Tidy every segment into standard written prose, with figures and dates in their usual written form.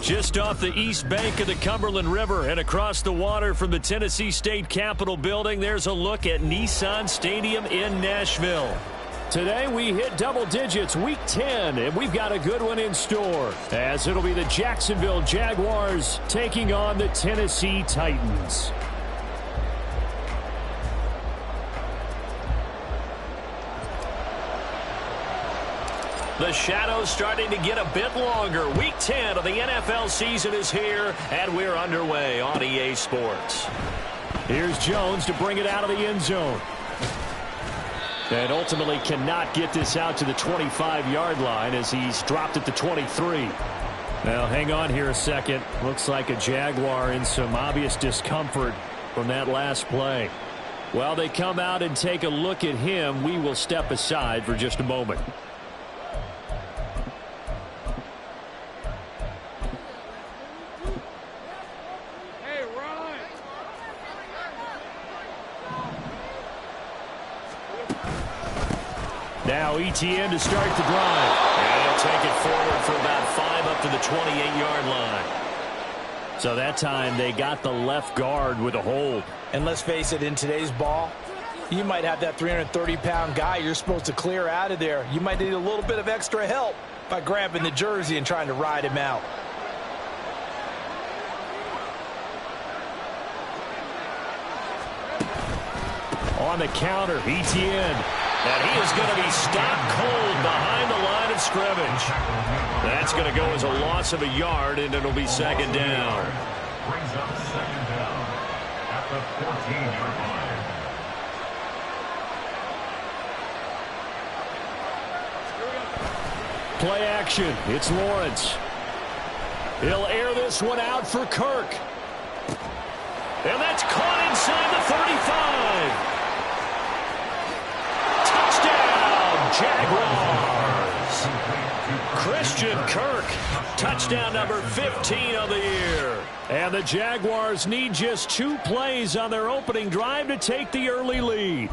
Just off the east bank of the Cumberland River and across the water from the Tennessee State Capitol building, there's a look at Nissan Stadium in Nashville. Today we hit double digits, week 10, and we've got a good one in store, as it'll be the Jacksonville Jaguars taking on the Tennessee Titans. The shadow's starting to get a bit longer. Week 10 of the NFL season is here, and we're underway on EA Sports. Here's Jones to bring it out of the end zone. And ultimately cannot get this out to the 25-yard line as he's dropped at the 23. Now, hang on here a second. Looks like a Jaguar in some obvious discomfort from that last play. While they come out and take a look at him, we will step aside for just a moment. Now ETN to start the drive. And he'll take it forward for about 5 up to the 28-yard line. So that time they got the left guard with a hold. And let's face it, in today's ball, you might have that 330-pound guy you're supposed to clear out of there. You might need a little bit of extra help by grabbing the jersey and trying to ride him out. On the counter, ETN. And he is going to be stopped cold behind the line of scrimmage. That's going to go as a loss of a yard, and it'll be second down. Brings up second down at the 14-yard line. Play action. It's Lawrence. He'll air this one out for Kirk. And that's caught inside the 35. Jaguars. Christian Kirk, touchdown number 15 of the year. And the Jaguars need just 2 plays on their opening drive to take the early lead.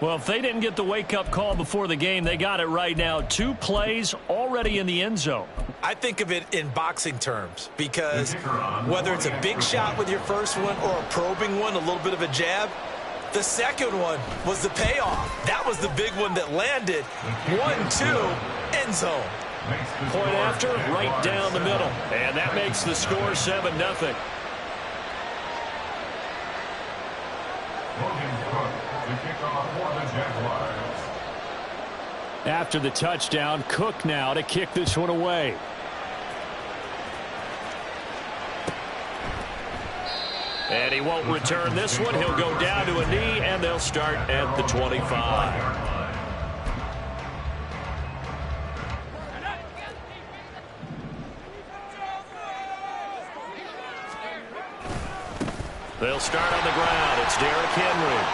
Well, if they didn't get the wake-up call before the game, they got it right now. 2 plays already in the end zone. I think of it in boxing terms because whether it's a big shot with your first one or a probing one, a little bit of a jab, the second one was the payoff. That was the big one that landed. 1-2, end zone. Point after, right down the middle. And that makes the score 7-0. After the touchdown, Cook now to kick this one away. And he won't return this one. He'll go down to a knee, and they'll start at the 25. They'll start on the ground. It's Derrick Henry.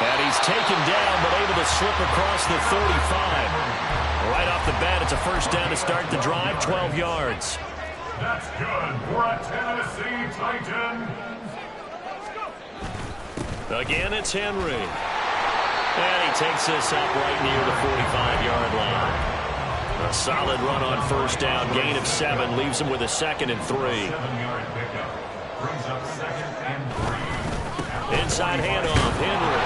And he's taken down, but able to slip across the 35. Right off the bat, it's a first down to start the drive, 12 yards. That's good for a Tennessee Titan. Again, it's Henry. And he takes this up right near the 45-yard line. A solid run on first down. Gain of 7 leaves him with a 2nd and 3. 7-yard pickup. Brings up 2nd and 3. Inside handoff, Henry.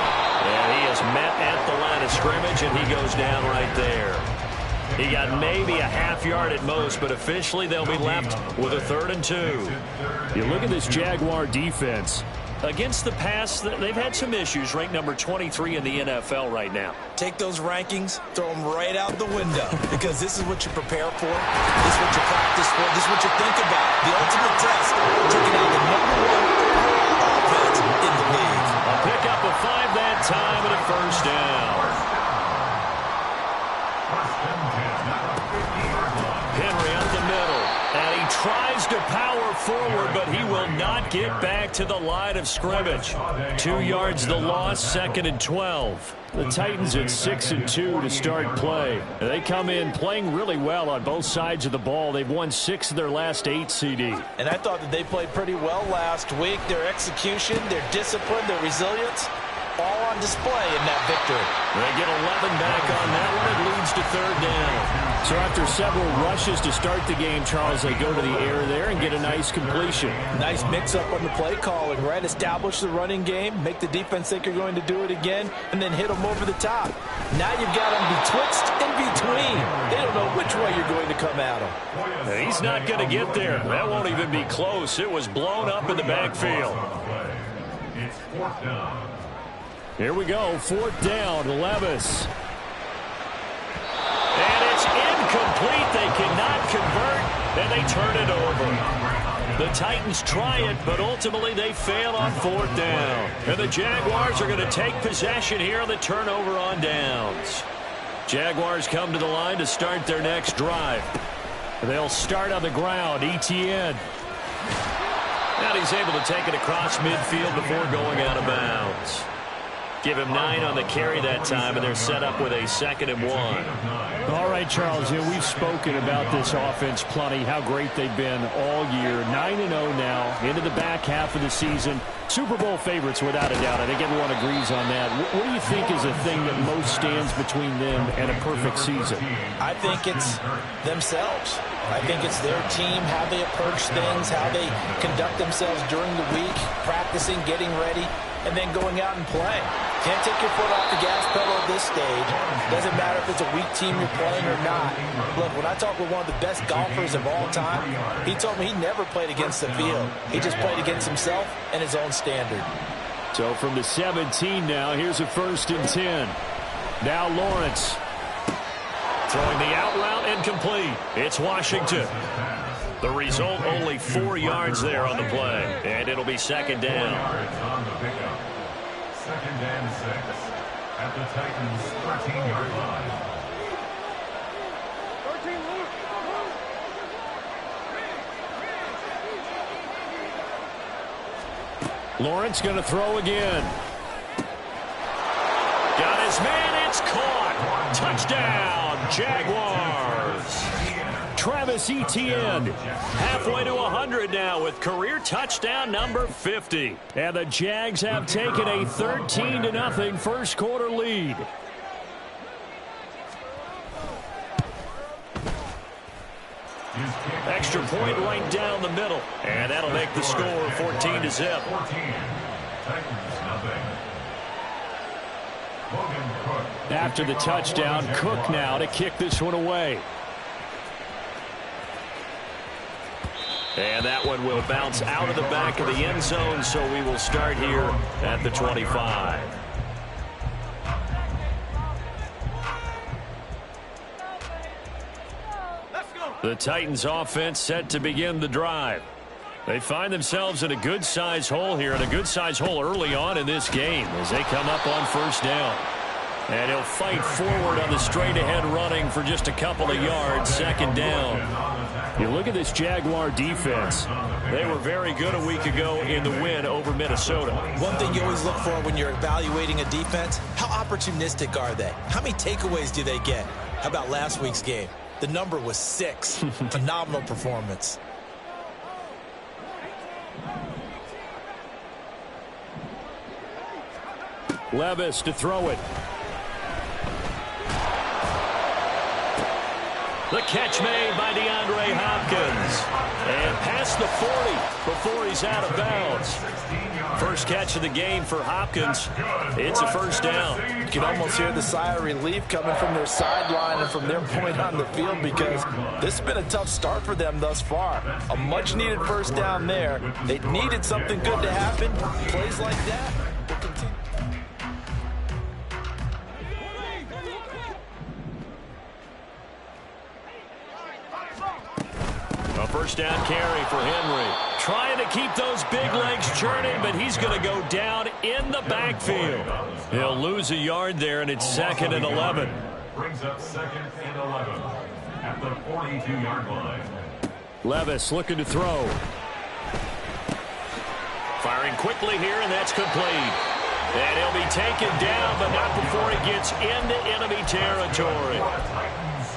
And he is met at the line of scrimmage, and he goes down right there. He got maybe a half yard at most, but officially they'll be left with a 3rd and 2. You look at this Jaguar defense. Against the pass, they've had some issues. Ranked number 23 in the NFL right now. Take those rankings, throw them right out the window, because this is what you prepare for. This is what you practice for. This is what you think about. The ultimate test, taking out the #1 offense in the league. A pickup of 5 that time and a first down. Henry up the middle, and he tries to power forward, but he will not get back to the line of scrimmage. 2 yards the loss, 2nd and 12. The Titans at 6-2 to start play. They come in playing really well on both sides of the ball. They've won 6 of their last 8 CD. And I thought that they played pretty well last week. Their execution, their discipline, their resilience, all on display in that victory. They get 11 back on that one. It leads to 3rd down. So after several rushes to start the game, Charles, they go to the air there and get a nice completion. Nice mix-up on the play calling, right? Establish the running game, make the defense think you're going to do it again, and then hit them over the top. Now you've got them betwixt in between. They don't know which way you're going to come at them. He's not going to get there. That won't even be close. It was blown up in the backfield. It's fourth down. Here we go, fourth down, Levis. And it's incomplete. They cannot convert, and they turn it over. The Titans try it, but ultimately they fail on fourth down. And the Jaguars are going to take possession here on the turnover on downs. Jaguars come to the line to start their next drive. They'll start on the ground, Etienne. And he's able to take it across midfield before going out of bounds. Give him 9 on the carry that time, and they're set up with a 2nd and 1. All right, Charles, we've spoken about this offense plenty, how great they've been all year. 9-0 now, into the back half of the season. Super Bowl favorites, without a doubt. I think everyone agrees on that. What do you think is the thing that most stands between them and a perfect season? I think it's themselves. I think it's their team, how they approach things, how they conduct themselves during the week, practicing, getting ready, and then going out and playing. Can't take your foot off the gas pedal at this stage. Doesn't matter if it's a weak team you're playing or not. Look, when I talk with one of the best golfers of all time, he told me he never played against the field. He just played against himself and his own standard. So from the 17 now, here's a 1st and 10. Now Lawrence. Throwing the out route incomplete. It's Washington. The result, only 4 yards there on the play. And it'll be 2nd down. 4 yards on the pickup. 2nd and 6 at the Titans' 13-yard line. Lawrence going to throw again. Got his man. It's caught. Touchdown, Jaguars. Travis Etienne halfway to 100 now with career touchdown number 50. And the Jags have taken a 13-0 first quarter lead. Extra point right down the middle. And that'll make the score 14-0. 14. Titans nothing. Logan Cook. After the touchdown, Cook now to kick this one away. And that one will bounce out of the back of the end zone, so we will start here at the 25. The Titans offense set to begin the drive. They find themselves in a good-sized hole here, and a good-sized hole early on in this game as they come up on 1st down. And he'll fight forward on the straight-ahead running for just a couple of yards, 2nd down. You look at this Jaguar defense. They were very good a week ago in the win over Minnesota. One thing you always look for when you're evaluating a defense, how opportunistic are they? How many takeaways do they get? How about last week's game? The number was 6. Phenomenal performance. Levis to throw it. The catch made by DeAndre Hopkins. And past the 40 before he's out of bounds. First catch of the game for Hopkins. It's a 1st down. You can almost hear the sigh of relief coming from their sideline and from their point on the field because this has been a tough start for them thus far. A much-needed 1st down there. They needed something good to happen. Plays like that will continue. A 1st down carry for Henry. Trying to keep those big legs churning, but he's going to go down in the backfield. He'll lose a yard there, and it's 2nd and 11. Brings up 2nd and 11 at the 42-yard line. Levis looking to throw. Firing quickly here, and that's complete. And he'll be taken down, but not before he gets into enemy territory.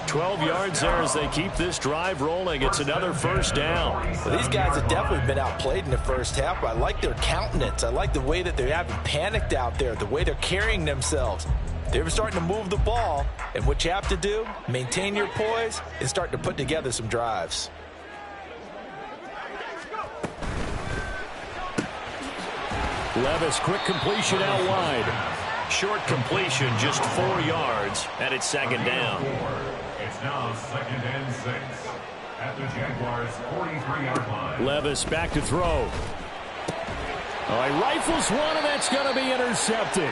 12 yards there as they keep this drive rolling. It's another 1st down. Well, these guys have definitely been outplayed in the first half. I like their countenance. I like the way that they haven't panicked out there, the way they're carrying themselves. They were starting to move the ball, and what you have to do, maintain your poise and start to put together some drives. Levis, quick completion out wide. Short completion, just 4 yards, and it's second down. It's now 2nd and 6 at the Jaguars' 43-yard line. Levis back to throw. Oh, he rifles one, and that's going to be intercepted.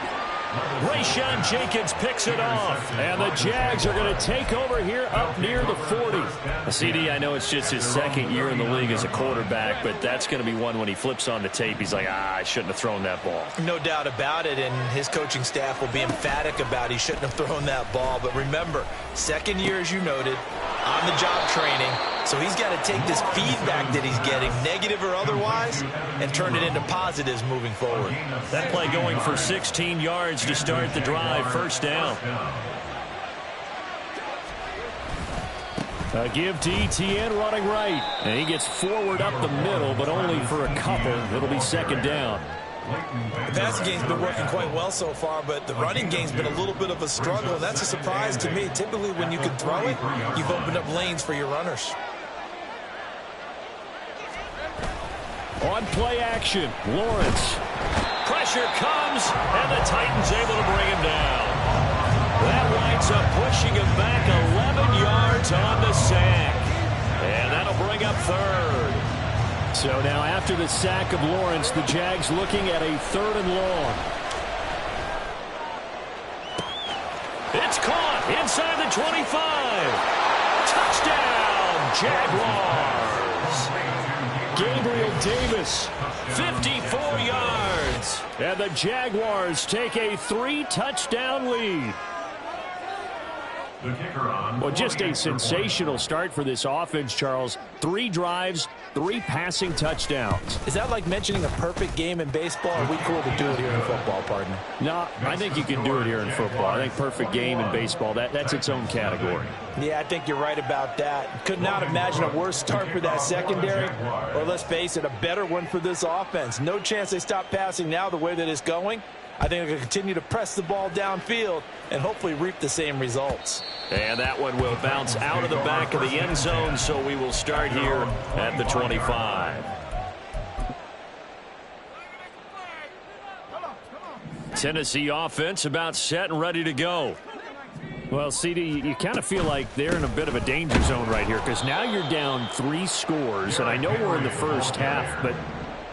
Rayshawn Jenkins picks it off. And the Jags are going to take over here up near the 40. CD, I know it's just his second year in the league as a quarterback, but that's going to be one when he flips on the tape. He's like, I shouldn't have thrown that ball. No doubt about it, and his coaching staff will be emphatic about he shouldn't have thrown that ball. But remember, second year, as you noted, on-the-job training. So he's got to take this feedback that he's getting, negative or otherwise, and turn it into positives moving forward. That play going for 16 yards to start the drive. First down. A give to Etienne running right. And he gets forward up the middle, but only for a couple. It'll be second down. The passing game's been working quite well so far, but the running game's been a little bit of a struggle, and that's a surprise to me. Typically, when you can throw it, you've opened up lanes for your runners. On play action, Lawrence. Pressure comes, and the Titans able to bring him down. That winds up pushing him back 11 yards on the sack. And that'll bring up third. So now after the sack of Lawrence, the Jags looking at a 3rd and long. It's caught inside the 25. Touchdown, Jaguars. Gabriel Davis. 54 yards. And the Jaguars take a 3-touchdown lead. Well, just a sensational start for this offense, Charles. 3 drives, 3 passing touchdowns. Is that like mentioning a perfect game in baseball? Or are we cool to do it here in football, partner? No, I think you can do it here in football. I think perfect game in baseball, that's its own category. Yeah, I think you're right about that. Could not imagine a worse start for that secondary, or let's face it, a better one for this offense. No chance they stop passing now the way that it's going. I think they're going to continue to press the ball downfield and hopefully reap the same results. And that one will bounce out of the back of the end zone, so we will start here at the 25. Tennessee offense about set and ready to go. Well, CD, you kind of feel like they're in a bit of a danger zone right here because now you're down 3 scores, and I know we're in the first half, but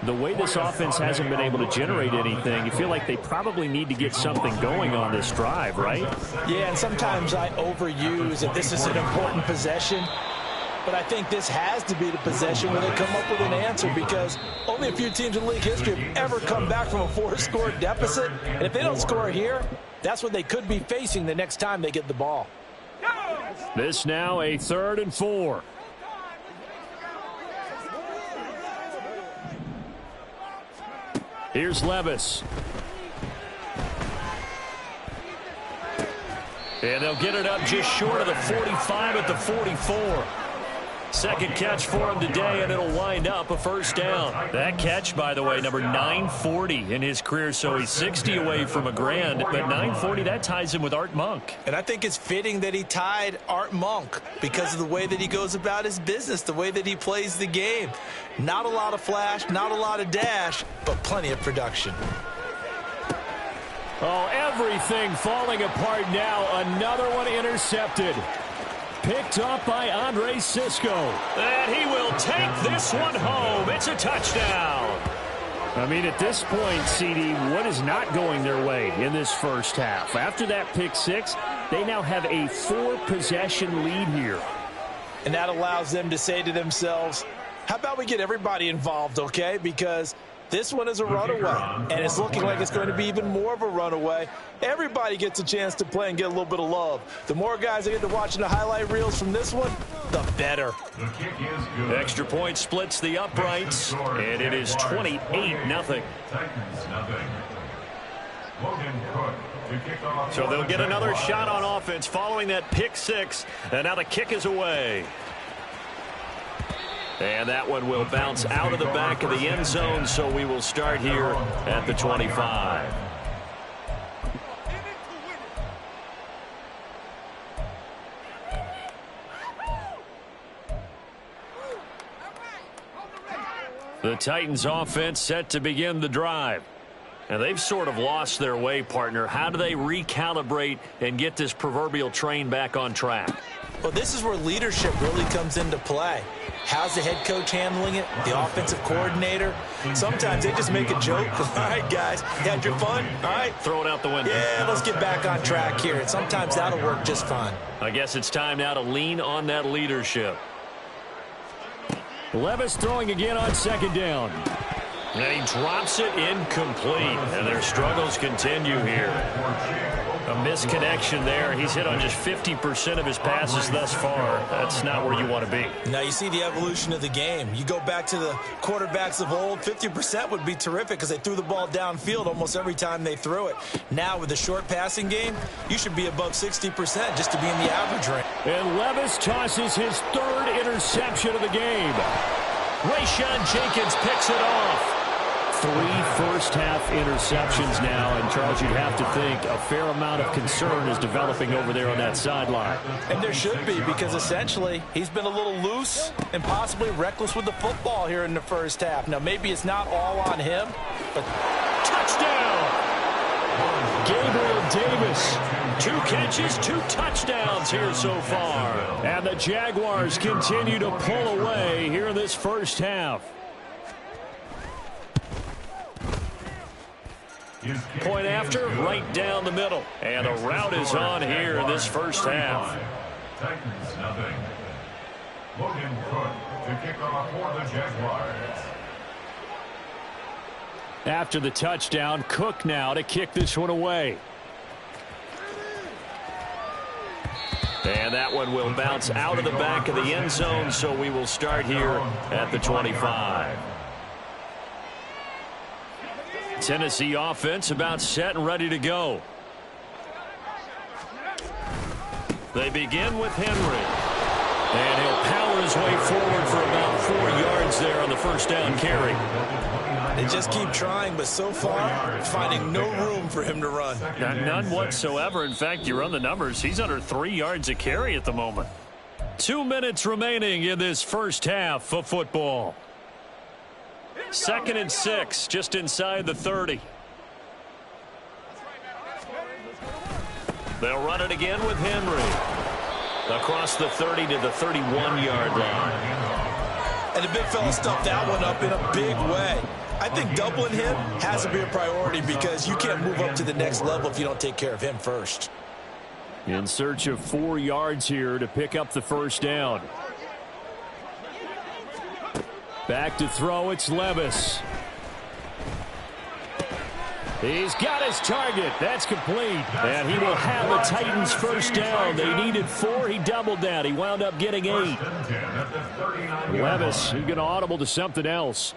the way this offense hasn't been able to generate anything, you feel like they probably need to get something going on this drive, right? Yeah, and sometimes I overuse that this is an important possession, but I think this has to be the possession where they come up with an answer because only a few teams in league history have ever come back from a 4-score deficit, and if they don't score here, that's what they could be facing the next time they get the ball. This now a 3rd and 4. Here's Levis. And they'll get it up just short of the 45 at the 44. Second catch for him today, and it'll wind up a first down. That catch, by the way, number 940 in his career, so he's 60 away from a grand, but 940, that ties him with Art Monk. And I think it's fitting that he tied Art Monk because of the way that he goes about his business, the way that he plays the game. Not a lot of flash, not a lot of dash, but plenty of production. Oh, everything falling apart now. Another one intercepted. Picked up by Andre Cisco. And he will take this one home. It's a touchdown. I mean, at this point, CD, what is not going their way in this first half? After that pick 6, they now have a 4-possession lead here. And that allows them to say to themselves, how about we get everybody involved, okay? Because this one is a runaway, and it's looking like it's going to be even more of a runaway. Everybody gets a chance to play and get a little bit of love. The more guys that get to watching the highlight reels from this one, the better. Extra point splits the uprights, and it is 28-0. So they'll get another shot on offense following that pick 6, and now the kick is away. And that one will bounce out of the back of the end zone, so we will start here at the 25. The Titans offense set to begin the drive. And they've sort of lost their way, partner. How do they recalibrate and get this proverbial train back on track? Well, this is where leadership really comes into play. How's the head coach handling it? The offensive coordinator? Sometimes they just make a joke. All right, guys, you had your fun? All right. Throw it out the window. Yeah, let's get back on track here. And sometimes that'll work just fine. I guess it's time now to lean on that leadership. Levis throwing again on second down. And he drops it incomplete. And their struggles continue here. A misconnection there. He's hit on just 50% of his passes thus far. That's not where you want to be. Now you see the evolution of the game. You go back to the quarterbacks of old, 50% would be terrific because they threw the ball downfield almost every time they threw it. Now with the short passing game, you should be above 60% just to be in the average range. And Levis tosses his third interception of the game. Rayshawn Jenkins picks it off. 3 first-half interceptions now, and Charles, you'd have to think a fair amount of concern is developing over there on that sideline. And there should be, because essentially he's been a little loose and possibly reckless with the football here in the first half. Now, maybe it's not all on him, but touchdown! Gabriel Davis. 2 catches, 2 touchdowns here so far. And the Jaguars continue to pull away here in this first half. Point after, right down the middle. And a route is on here in this first half. Titans nothing. Logan Cook to kick off for the Jaguars. After the touchdown, Cook now to kick this one away. And that one will bounce out of the back of the end zone, so we will start here at the 25. Tennessee offense about set and ready to go. They begin with Henry. And he'll power his way forward for about 4 yards there on the first down carry. They just keep trying, but so far, finding no room for him to run. None whatsoever. In fact, you run the numbers. He's under 3 yards a carry at the moment. 2 minutes remaining in this first half of football. 2nd and 6, just inside the 30. They'll run it again with Henry. Across the 30 to the 31-yard line. And the big fella stuffed that one up in a big way. I think doubling him has to be a priority because you can't move up to the next level if you don't take care of him first. In search of 4 yards here to pick up the first down. Back to throw, it's Levis. He's got his target. That's complete. And he will have the Titans first down. They needed 4. He doubled that. He wound up getting 8. Levis, he's going to audible to something else.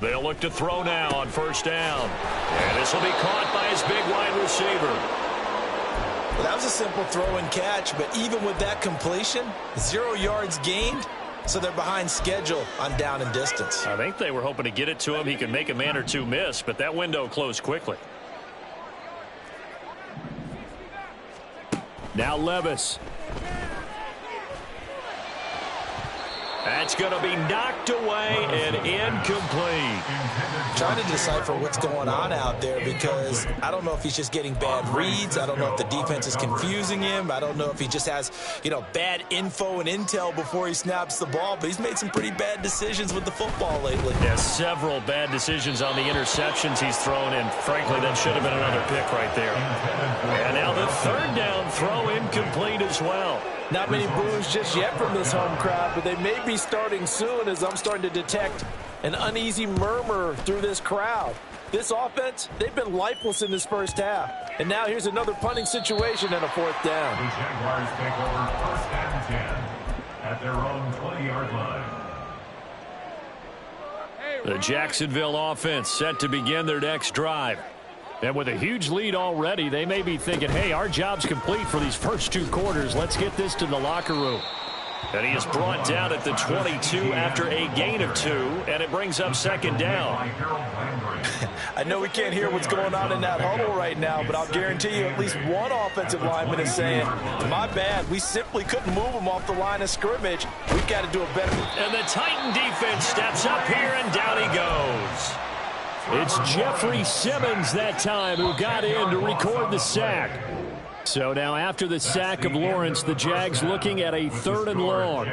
They'll look to throw now on first down. And this will be caught by his big wide receiver. Well, that was a simple throw and catch, but even with that completion, 0 yards gained, so they're behind schedule on down and distance. I think they were hoping to get it to him. He could make a man or two miss, but that window closed quickly. Now Levis. That's going to be knocked away and incomplete. Trying to decipher what's going on out there because I don't know if he's just getting bad reads. I don't know if the defense is confusing him. I don't know if he just has, bad info and intel before he snaps the ball. But he's made some pretty bad decisions with the football lately. Yeah, several bad decisions on the interceptions he's thrown, and frankly, that should have been another pick right there. And now the 3rd down throw incomplete as well. Not many boos just yet from this home crowd, but they may be starting soon as I'm starting to detect an uneasy murmur through this crowd. This offense, they've been lifeless in this first half. And now here's another punting situation and a 4th down. The Jaguars take over 1st and 10 at their own 20-yard line. The Jacksonville offense set to begin their next drive. And with a huge lead already, they may be thinking, hey, our job's complete for these first 2 quarters. Let's get this to the locker room. And he is brought down at the 22 after a gain of 2, and it brings up 2nd down. I know we can't hear what's going on in that huddle right now, but I'll guarantee you at least one offensive lineman is saying, my bad, we simply couldn't move him off the line of scrimmage. We've got to do a better. And the Titan defense steps up here, and down he goes. It's Jeffrey Simmons that time who got in to record the sack. So now after the sack of Lawrence, the Jags looking at a 3rd and long.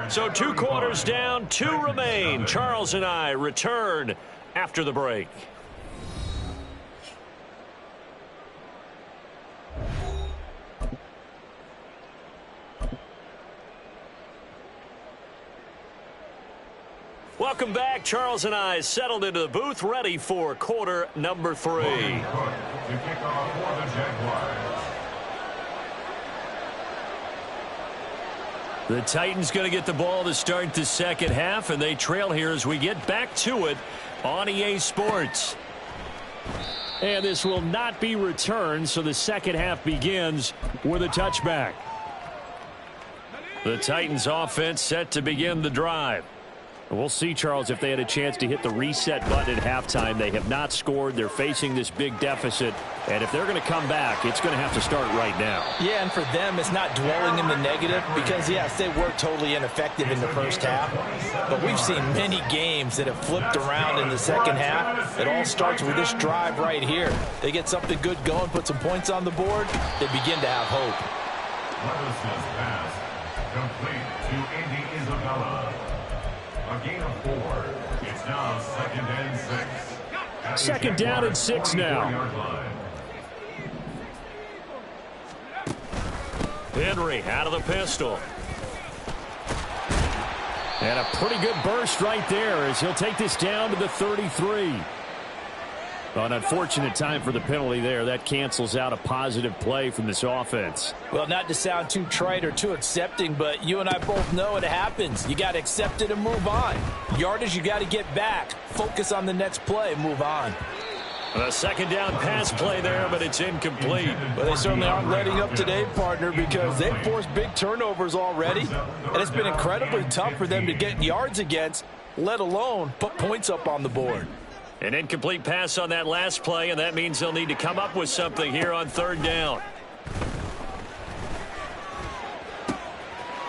So 2 quarters down, 2 remain. Charles and I return after the break. Welcome back. Charles and I settled into the booth, ready for quarter number 3. The Titans going to get the ball to start the second half, and they trail here as we get back to it on EA Sports. And this will not be returned, so the second half begins with a touchback. The Titans offense set to begin the drive. We'll see, Charles, if they had a chance to hit the reset button at halftime. They have not scored. They're facing this big deficit. And if they're going to come back, it's going to have to start right now. Yeah, and for them, it's not dwelling in the negative because, yes, they were totally ineffective in the first half. But we've seen many games that have flipped around in the second half. It all starts with this drive right here. They get something good going, put some points on the board, they begin to have hope. Lewis's pass complete to Andy Isabella. A gain of 4. It's now 2nd and 6. Second down and 6 now. Henry out of the pistol. And a pretty good burst right there as he'll take this down to the 33. An unfortunate time for the penalty there. That cancels out a positive play from this offense. Well, not to sound too trite or too accepting, but you and I both know it happens. You got to accept it and move on. Yardage, you got to get back. Focus on the next play and move on. A second down pass play there, but it's incomplete. But they certainly aren't letting up today, partner, because they've forced big turnovers already. And it's been incredibly tough for them to get yards against, let alone put points up on the board. An incomplete pass on that last play, and that means they'll need to come up with something here on 3rd down.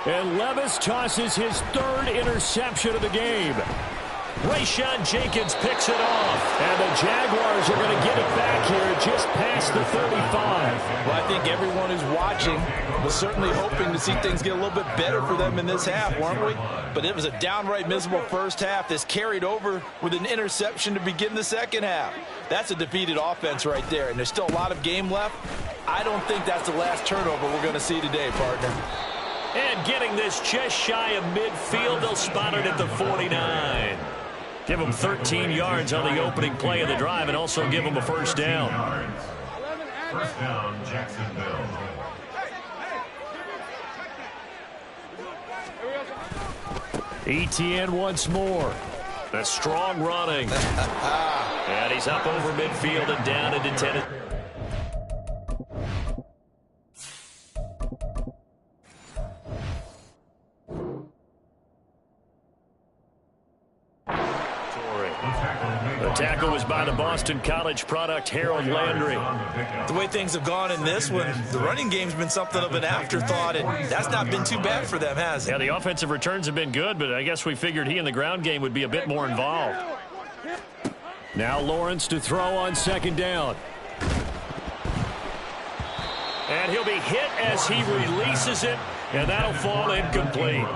And Levis tosses his 3rd interception of the game. Rayshawn Jenkins picks it off. And the Jaguars are going to get it back here just past the 35. Well, I think everyone who's watching was certainly hoping to see things get a little bit better for them in this half, weren't we? But it was a downright miserable first half. This carried over with an interception to begin the second half. That's a defeated offense right there, and there's still a lot of game left. I don't think that's the last turnover we're going to see today, partner. And getting this just shy of midfield, they'll spot it at the 49. Give them 13 yards on the opening play of the drive and also give them a first down. First down, Jacksonville. ETN once more. A strong running. And he's up over midfield and down into Tennessee. The tackle was by the Boston College product, Harold Landry. The way things have gone in this one, the running game's been something of an afterthought, and that's not been too bad for them, has it? Yeah, the offensive returns have been good, but I guess we figured he in the ground game would be a bit more involved. Now Lawrence to throw on 2nd down. And he'll be hit as he releases it, and that'll fall incomplete.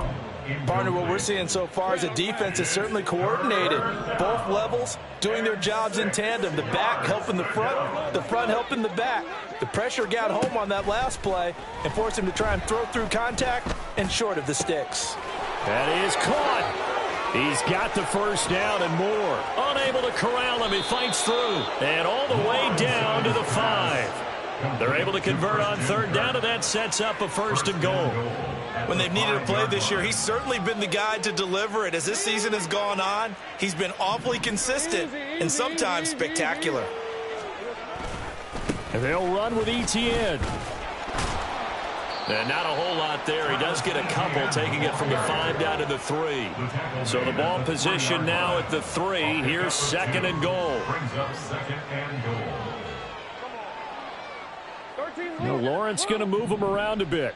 Partner, what we're seeing so far is a defense is certainly coordinated. Both levels doing their jobs in tandem. The back helping the front helping the back. The pressure got home on that last play and forced him to try and throw through contact and short of the sticks. That is caught. He's got the first down and more. Unable to corral him, he fights through. And all the way down to the 5. They're able to convert on 3rd down, and that sets up a 1st and goal. When they've needed a play this year, he's certainly been the guy to deliver it. As this season has gone on, he's been awfully consistent and sometimes spectacular. And they'll run with ETN. And not a whole lot there. He does get a couple, taking it from the 5 down to the 3. So the ball position now at the 3. Here's 2nd and goal. Now Lawrence going to move him around a bit.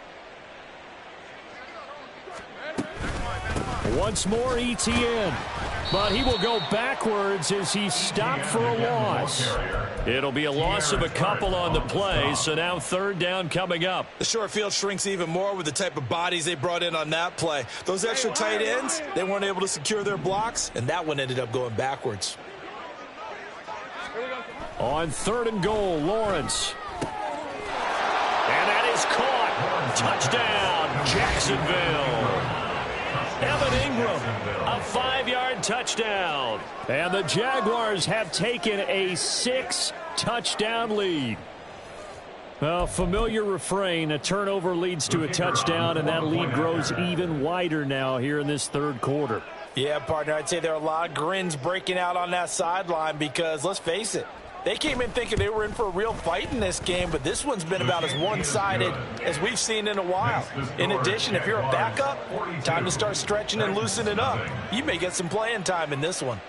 Once more ETN. But he will go backwards as he's stopped for a loss. It'll be a loss of a couple on the play, so now 3rd down coming up. The short field shrinks even more with the type of bodies they brought in on that play. Those extra tight ends, they weren't able to secure their blocks, and that one ended up going backwards. On 3rd and goal, Lawrence. And that is caught. Touchdown, Jacksonville. Evan Ingram, a 5-yard touchdown. And the Jaguars have taken a 6-touchdown lead. Well, familiar refrain, a turnover leads to a touchdown, and that lead grows even wider now here in this 3rd quarter. Yeah, partner, I'd say there are a lot of grins breaking out on that sideline because, let's face it, they came in thinking they were in for a real fight in this game, but this one's been about as one-sided as we've seen in a while. In addition, if you're a backup, time to start stretching and loosening up. You may get some playing time in this one.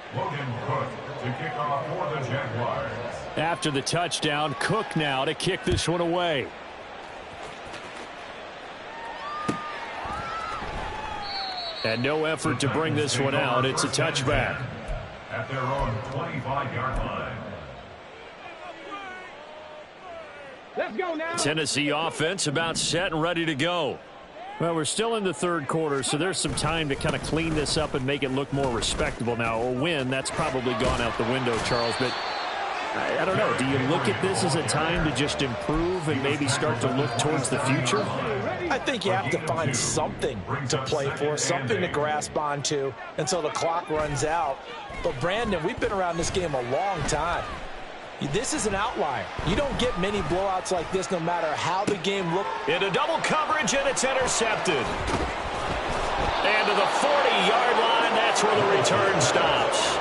After the touchdown, Cook now to kick this one away. And no effort to bring this one out. It's a touchback. At their own 25-yard line. Let's go now. Tennessee offense about set and ready to go. Well, we're still in the 3rd quarter, so there's some time to kind of clean this up and make it look more respectable now. A win, that's probably gone out the window, Charles, but I don't know. Do you look at this as a time to just improve and maybe start to look towards the future? I think you have to find something to play for, something to grasp onto until the clock runs out. But, Brandon, we've been around this game a long time. This is an outlier. You don't get many blowouts like this no matter how the game looks. Into double coverage, and it's intercepted. And to the 40-yard line, that's where the return stops.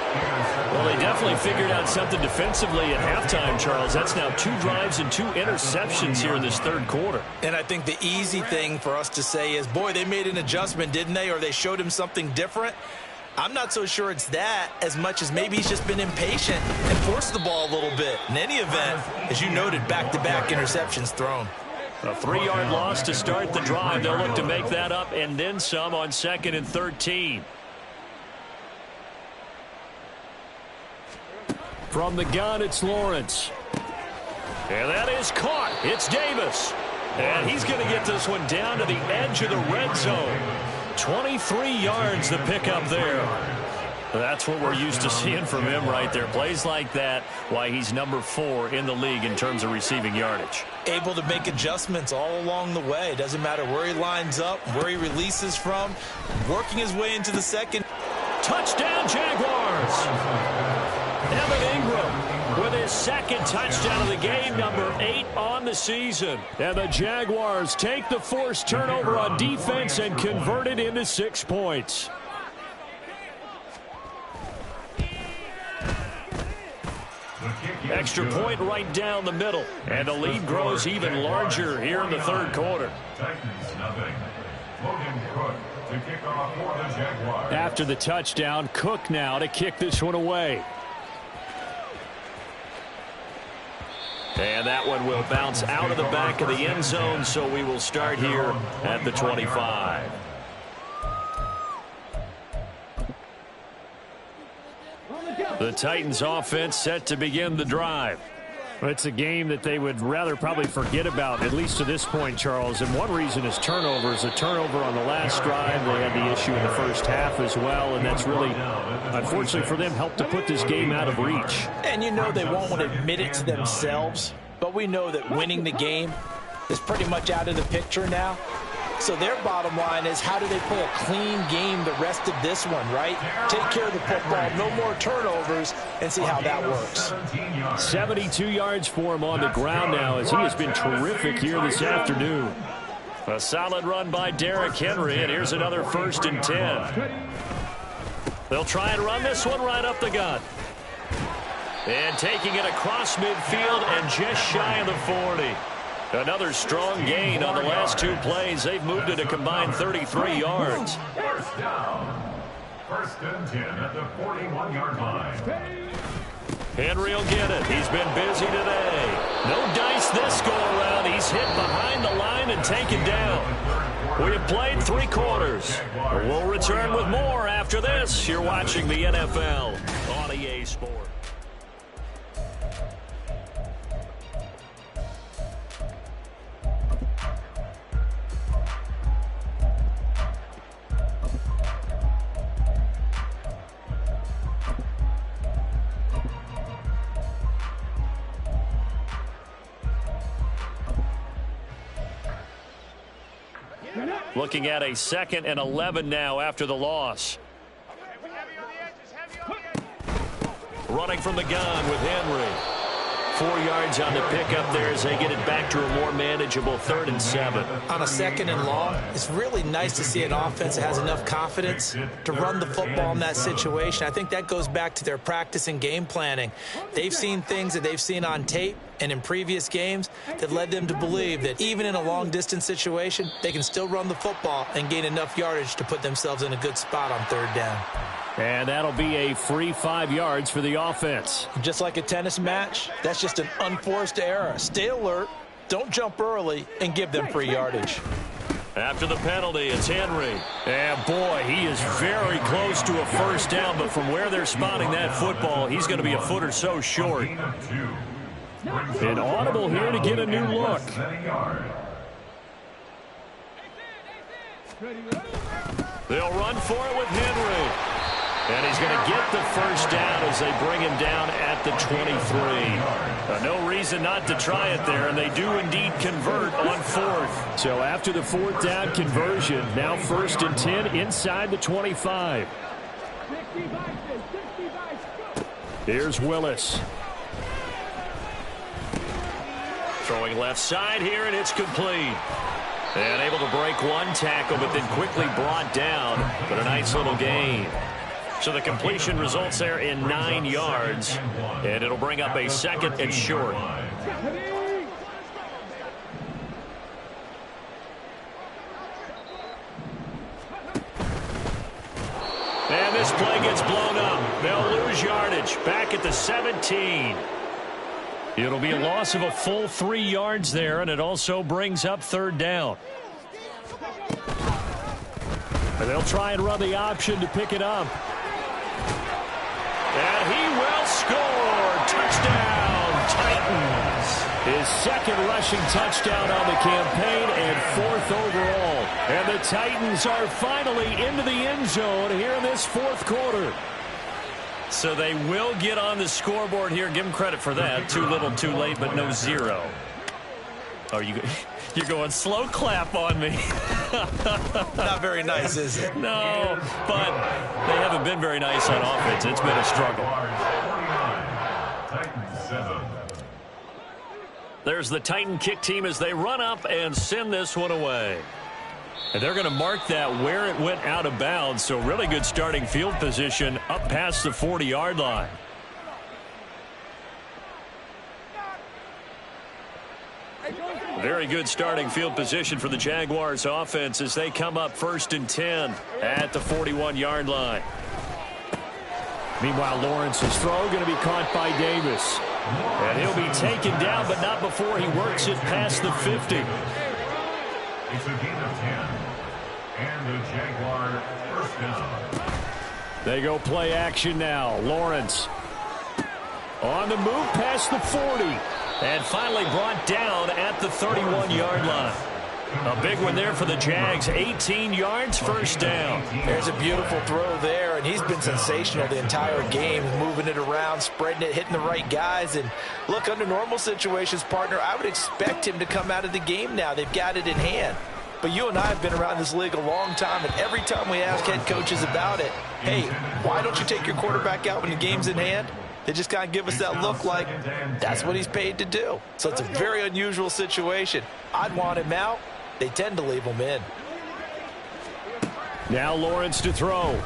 Well, they definitely figured out something defensively at halftime, Charles. That's now 2 drives and 2 interceptions here in this 3rd quarter. And I think the easy thing for us to say is, boy, they made an adjustment, didn't they? Or they showed him something different. I'm not so sure it's that as much as maybe he's just been impatient and forced the ball a little bit. In any event, as you noted, back-to-back interceptions thrown. A 3-yard loss to start the drive. They'll look to make that up and then some on 2nd and 13. From the gun, it's Lawrence. And that is caught. It's Davis. And he's going to get this one down to the edge of the red zone. 23 yards to pick up there. That's what we're used to seeing from him right there. Plays like that, why he's number 4 in the league in terms of receiving yardage. Able to make adjustments all along the way. Doesn't matter where he lines up, where he releases from, working his way into the second. Touchdown, Jaguars! Evan Ingram with his 2nd touchdown of the game, number 8 on the season. And the Jaguars take the forced turnover on defense and convert it into 6 points. Extra point right down the middle. And the lead grows even larger here in the 3rd quarter. After the touchdown, Cook now to kick this one away. And that one will bounce out of the back of the end zone, so we will start here at the 25. The Titans offense set to begin the drive. It's a game that they would rather probably forget about, at least to this point, Charles. And one reason is turnovers. A turnover on the last drive. They had the issue in the first half as well, and that's really, unfortunately for them, helped to put this game out of reach. And you know they won't want to admit it to themselves, but we know that winning the game is pretty much out of the picture now. So their bottom line is, how do they play a clean game the rest of this one, right? Take care of the football, no more turnovers, and see how that works. 72 yards for him on the ground now, as he has been terrific here this afternoon. A solid run by Derrick Henry, and here's another 1st and 10. They'll try and run this one right up the gut. And taking it across midfield and just shy of the 40. Another strong gain on the last 2 plays. They've moved it a combined 33 yards. First down. First and 10 at the 41-yard line. Henry will get it. He's been busy today. No dice this go-around. He's hit behind the line and taken down. We have played 3 quarters. We'll return with more after this. You're watching the NFL on EA Sports. Looking at a 2nd and 11 now after the loss. Running from the gun with Henry. 4 yards on the pickup there as they get it back to a more manageable 3rd and 7. On a 2nd and long, it's really nice to see an offense that has enough confidence to run the football in that situation. I think that goes back to their practice and game planning. They've seen things that they've seen on tape and in previous games that led them to believe that even in a long-distance situation, they can still run the football and gain enough yardage to put themselves in a good spot on 3rd down. And that'll be a free 5 yards for the offense. Just like a tennis match, that's just an unforced error. Stay alert, don't jump early, and give them free yardage. After the penalty, it's Henry. And boy, he is very close to a first down, but from where they're spotting that football, he's going to be a foot or so short. An audible here to get a new look. They'll run for it with Henry. And he's going to get the first down as they bring him down at the 23. No reason not to try it there, and they do indeed convert on 4th. So after the 4th down conversion, now 1st and 10 inside the 25. Here's Willis. Throwing left side here, and it's complete. And able to break 1 tackle, but then quickly brought down. But a nice little gain. So the completion results there in 9 yards, and it'll bring up a 2nd and short. And this play gets blown up. They'll lose yardage back at the 17. It'll be a loss of a full 3 yards there, and it also brings up 3rd down. And they'll try and run the option to pick it up. And he will score. Touchdown, Titans. His 2nd rushing touchdown on the campaign and 4th overall. And the Titans are finally into the end zone here in this 4th quarter. So they will get on the scoreboard here. Give them credit for that. Too little, too late, but no 0. Oh, you're going slow clap on me. Not very nice, is it? No, but they haven't been very nice on offense. It's been a struggle. There's the Titan kick team as they run up and send this one away. And they're going to mark that where it went out of bounds. So really good starting field position up past the 40-yard line. Very good starting field position for the Jaguars offense as they come up 1st and 10 at the 41-yard line. Meanwhile, Lawrence's throw going to be caught by Davis. And he'll be taken down, but not before he works it past the 50. It's a gain of 10. And the Jaguar first down. They go play action now. Lawrence on the move past the 40. And finally brought down at the 31-yard line. A big one there for the Jags. 18 yards, first down. There's a beautiful throw there, and he's been sensational the entire game, moving it around, spreading it, hitting the right guys. And look, under normal situations, partner, I would expect him to come out of the game now. They've got it in hand. But you and I have been around this league a long time, and every time we ask head coaches about it, hey, why don't you take your quarterback out when the game's in hand? They just kind of give us that look like that's what he's paid to do. So it's a very unusual situation. I'd want him out. They tend to leave him in. Now Lawrence to throw.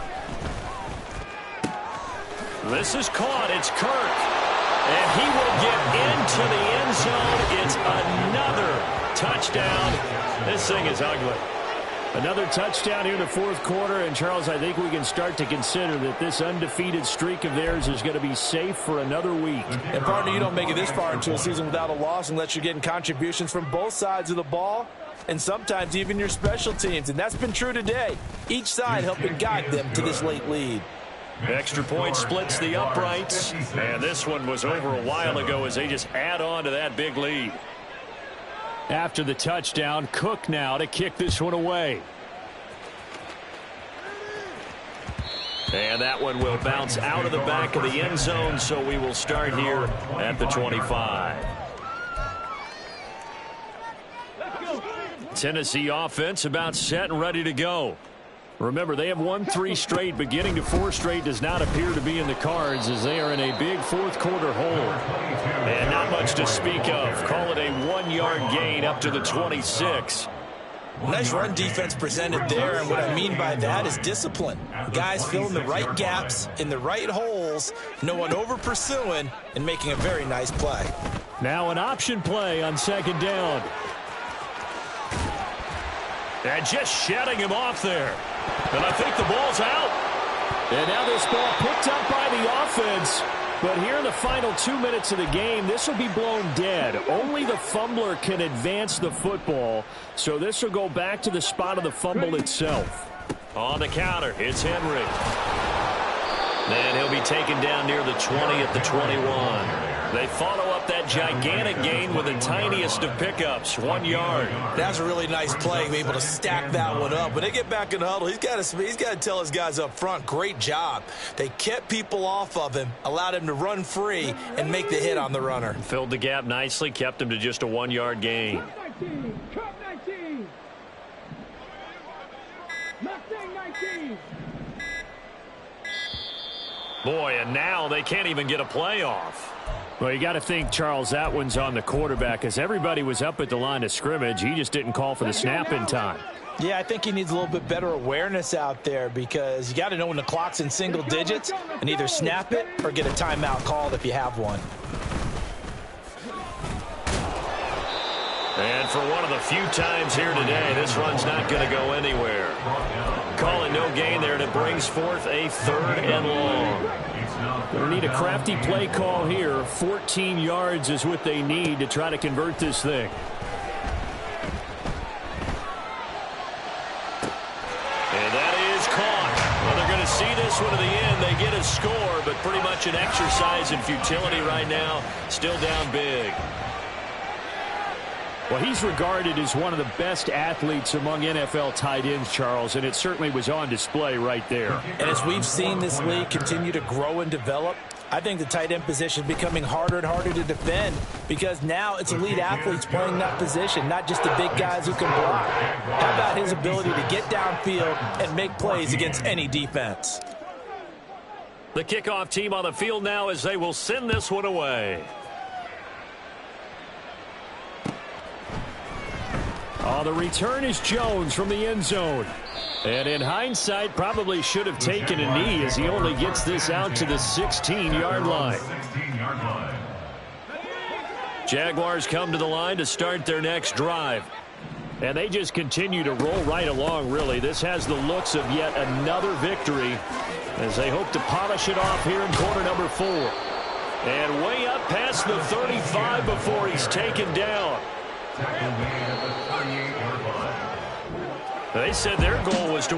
This is caught. It's Kirk. And he will get into the end zone. It's another touchdown. This thing is ugly. Another touchdown here in the fourth quarter. And, Charles, I think we can start to consider that this undefeated streak of theirs is going to be safe for another week. And, partner, you don't make it this far into a season without a loss unless you're getting contributions from both sides of the ball and sometimes even your special teams. And that's been true today. Each side helping guide them to this late lead. Extra point splits the uprights. And this one was over a while ago as they just add on to that big lead. After the touchdown, Cook now to kick this one away. And that one will bounce out of the back of the end zone, so we will start here at the 25. Tennessee offense about set and ready to go. Remember, they have won 3 straight, but getting to 4 straight does not appear to be in the cards as they are in a big fourth quarter hole. And not much to speak of. Call it a 1-yard gain up to the 26. Nice run defense presented there, and what I mean by that is discipline. Guys filling the right gaps in the right holes, no one over pursuing, and making a very nice play. Now an option play on second down. And just shutting him off there. And I think the ball's out. And now this ball picked up by the offense. But here in the final 2 minutes of the game, this will be blown dead. Only the fumbler can advance the football. So this will go back to the spot of the fumble itself. On the counter, it's Henry. Then he'll be taken down near the 20 at the 21. They follow up that gigantic gain with the tiniest of pickups, 1 yard. That's a really nice play, be able to stack that one up. When they get back in the huddle, he's got to tell his guys up front, great job. They kept people off of him, allowed him to run free, and make the hit on the runner. Filled the gap nicely, kept him to just a 1 yard gain. Cup 19. Mustang 19. Boy, and now they can't even get a play off. Well, you got to think, Charles, that one's on the quarterback as everybody was up at the line of scrimmage. He just didn't call for the snap in time. Yeah, I think he needs a little bit better awareness out there because you got to know when the clock's in single digits and either snap it or get a timeout called if you have one. And for one of the few times here today, this run's not going to go anywhere. Call it no gain there, and it brings forth a 3rd and long. They need a crafty play call here. 14 yards is what they need to try to convert this thing. And that is caught. Well, they're going to see this one to the end. They get a score, but pretty much an exercise in futility right now. Still down big. Well, he's regarded as one of the best athletes among NFL tight ends, Charles, and it certainly was on display right there. And as we've seen this league continue to grow and develop, I think the tight end position is becoming harder and harder to defend because now it's elite athletes playing that position, not just the big guys who can block. How about his ability to get downfield and make plays against any defense? The kickoff team on the field now as they will send this one away. Oh, the return is Jones from the end zone. And in hindsight, probably should have taken a knee as he only gets this out to the 16-yard line. Jaguars come to the line to start their next drive. And they just continue to roll right along, really. This has the looks of yet another victory as they hope to polish it off here in quarter number 4. And way up past the 35 before he's taken down. They said their goal was to